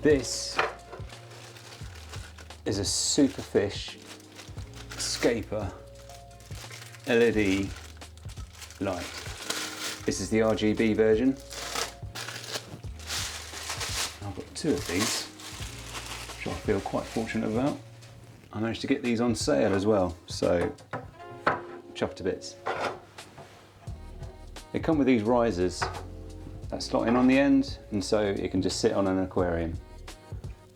This is a Superfish Scaper LED light. This is the RGB version. I've got two of these, which I feel quite fortunate about. I managed to get these on sale as well, so chuffed to bits. They come with these risers that slot in on the end, and so it can just sit on an aquarium.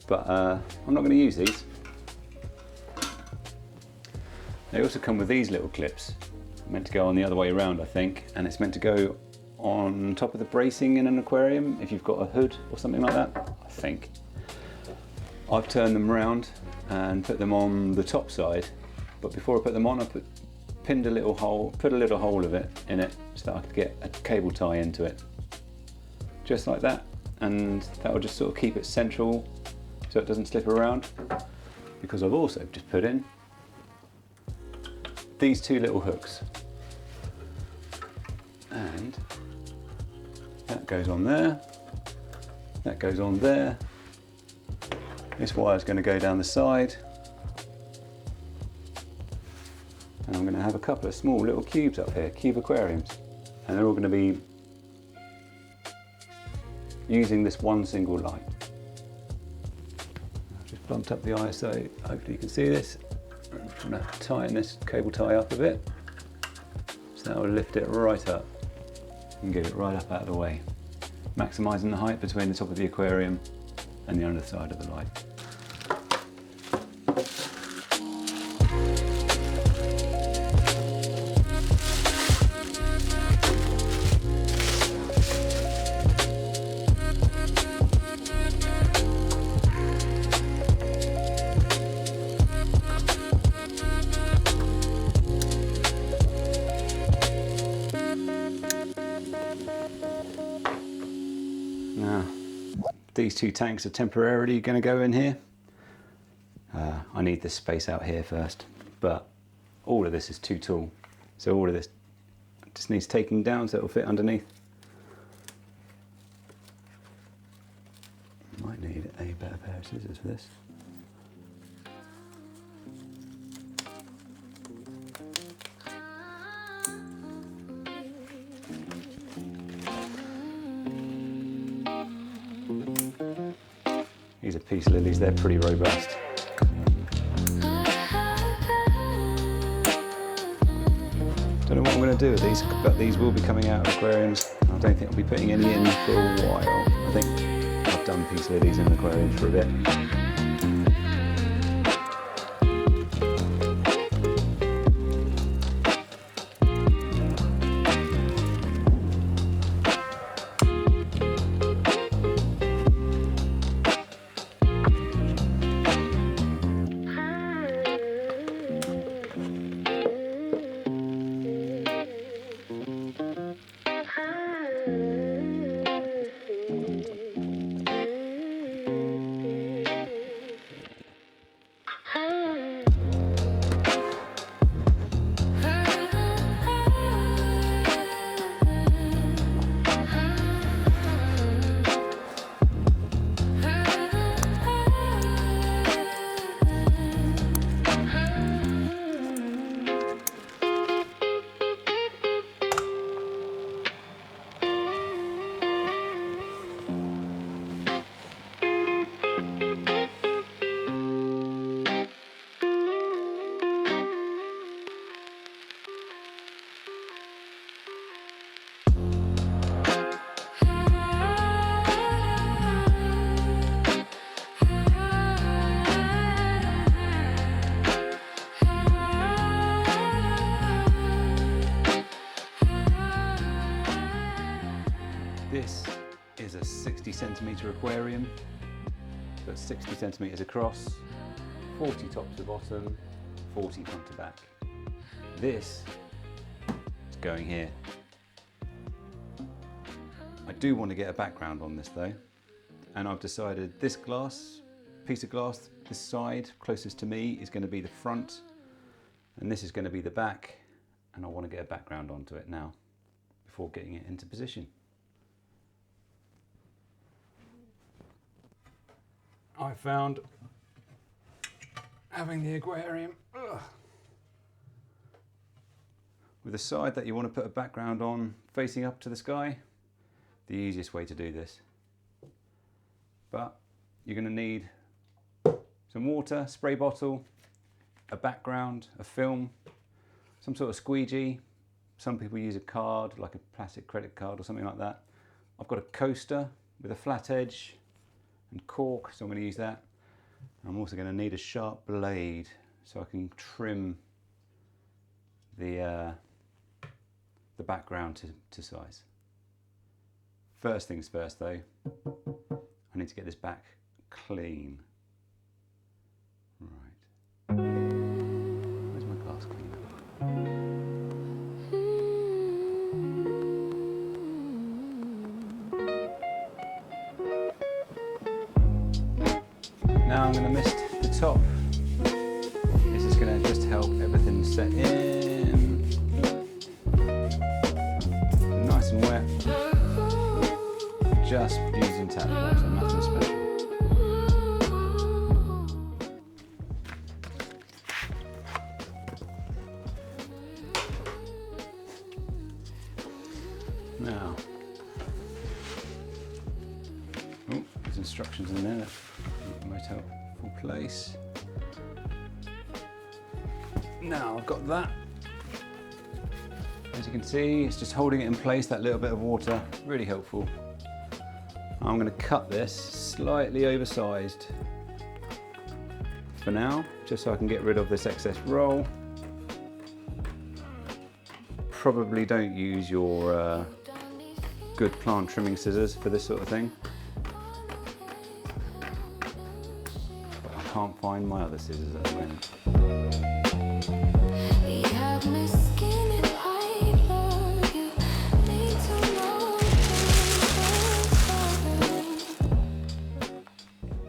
But I'm not going to use these. They also come with these little clips, meant to go on the other way around, I think, and it's meant to go on top of the bracing in an aquarium if you've got a hood or something like that, I think. I've turned them around and put them on the top side, but before I put them on, I put a little hole of it in it so that I could get a cable tie into it, just like that, and that will just sort of keep it central so it doesn't slip around. Because I've also just put in these two little hooks, and that goes on there, that goes on there. This wire is going to go down the side, and I'm going to have a couple of small little cubes up here, cube aquariums, and they're all going to be using this one single light. I've just bumped up the ISO, hopefully you can see this. I'm going to tighten this cable tie up a bit, so that will lift it right up and get it right up out of the way, maximising the height between the top of the aquarium and the underside of the light. Now, these two tanks are temporarily going to go in here. I need this space out here first, but all of this is too tall, so all of this just needs taking down so it'll fit underneath. Might need a better pair of scissors for this. These are peace lilies, they're pretty robust. Don't know what I'm going to do with these, but these will be coming out of aquariums. I don't think I'll be putting any in for a while. I think I've done peace lilies in aquariums for a bit. This is a 60 centimetre aquarium, so it's 60 centimetres across, 40 top to bottom, 40 front to back. This is going here. I do want to get a background on this though, and I've decided this piece of glass, this side closest to me is going to be the front, and this is going to be the back, and I want to get a background onto it now before getting it into position. I found having the aquarium with the side that you want to put a background on facing up to the sky, the easiest way to do this. But you're going to need some water, spray bottle, a background, a film, some sort of squeegee. Some people use a card, like a plastic credit card or something like that. I've got a coaster with a flat edge and cork, so I'm going to use that. I'm also going to need a sharp blade so I can trim the background to size. First things first though, I need to get this back clean. Right. Where's my glass cleaner? Now I'm going to mist the top. This is going to just help everything set in. Nice and wet. Just using tap water, nothing special. Now, oh, there's instructions in there that might help full place. Now I've got that. As you can see, it's just holding it in place, that little bit of water, really helpful. I'm going to cut this slightly oversized for now, just so I can get rid of this excess roll. Probably don't use your good plant trimming scissors for this sort of thing. But I can't find my other scissors at the moment.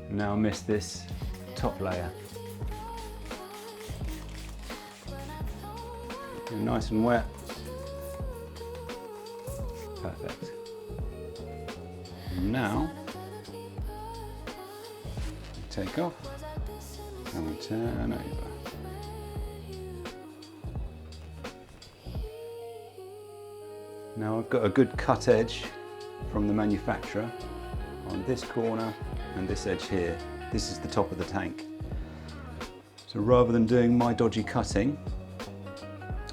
Now mist this top layer. And nice and wet. Perfect. And now we take off and we turn over. Now I've got a good cut edge from the manufacturer on this corner and this edge here. This is the top of the tank. So rather than doing my dodgy cutting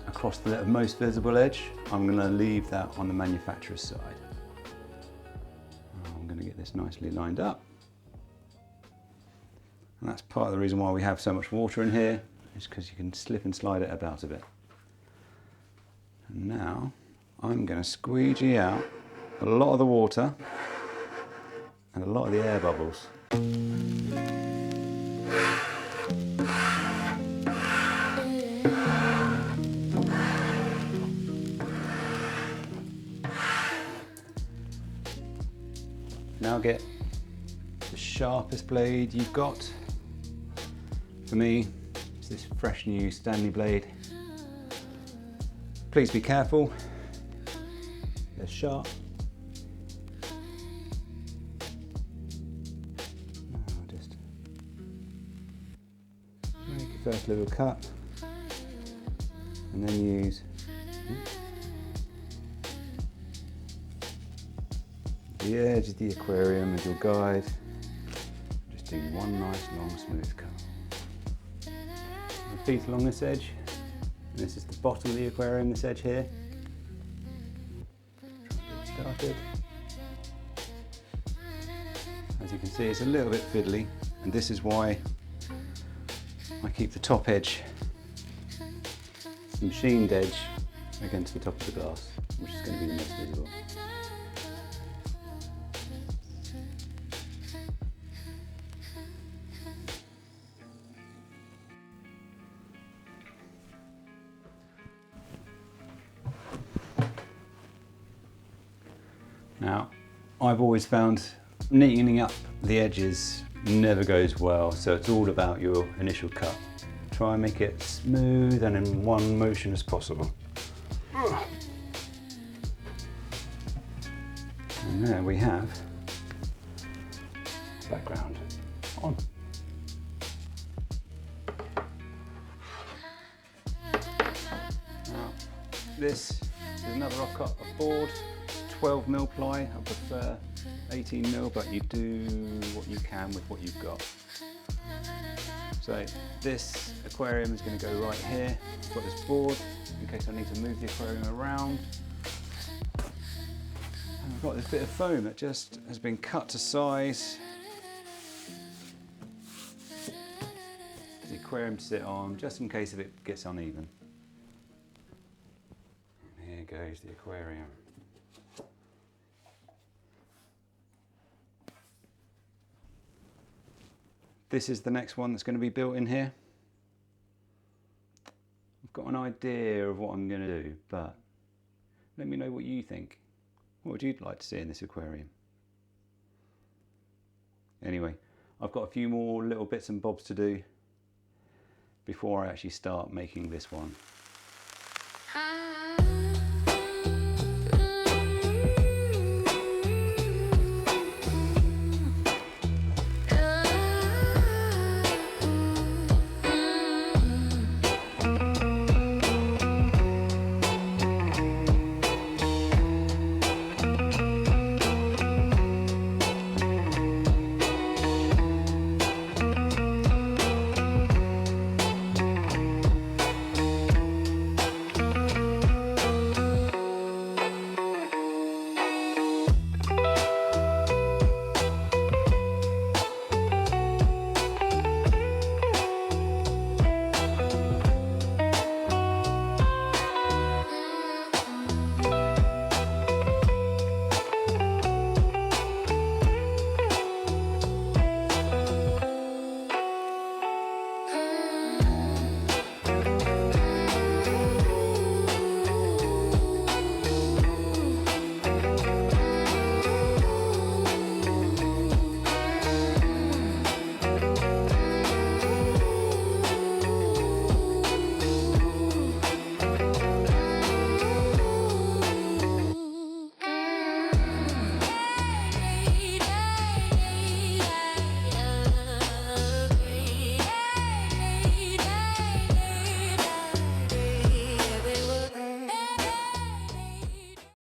across the most visible edge, I'm going to leave that on the manufacturer's side. I'm going to get this nicely lined up. And that's part of the reason why we have so much water in here, is because you can slip and slide it about a bit. And now I'm going to squeegee out a lot of the water and a lot of the air bubbles. Now get the sharpest blade you've got. For me, it's this fresh new Stanley blade. Please be careful, they're sharp. I'll just make a first little cut and then use the edge of the aquarium as your guide. Just do one nice long smooth cut. Repeat along this edge, and this is the bottom of the aquarium, this edge here. Try to get started. As you can see, it's a little bit fiddly, and this is why I keep the top edge, the machined edge, against the top of the glass, which is going to be the most visible. Now, I've always found neatening up the edges never goes well, so it's all about your initial cut. Try and make it smooth and in one motion as possible. And there we have background on. Now, this is another rock-cut board, 12mm ply. I prefer 18mm, but you do what you can with what you've got. So this aquarium is going to go right here. I've got this board in case I need to move the aquarium around. And I've got this bit of foam that just has been cut to size for the aquarium to sit on, just in case if it gets uneven. And here goes the aquarium. This is the next one that's going to be built in here. I've got an idea of what I'm going to do, but let me know what you think. What would you like to see in this aquarium? Anyway, I've got a few more little bits and bobs to do before I actually start making this one.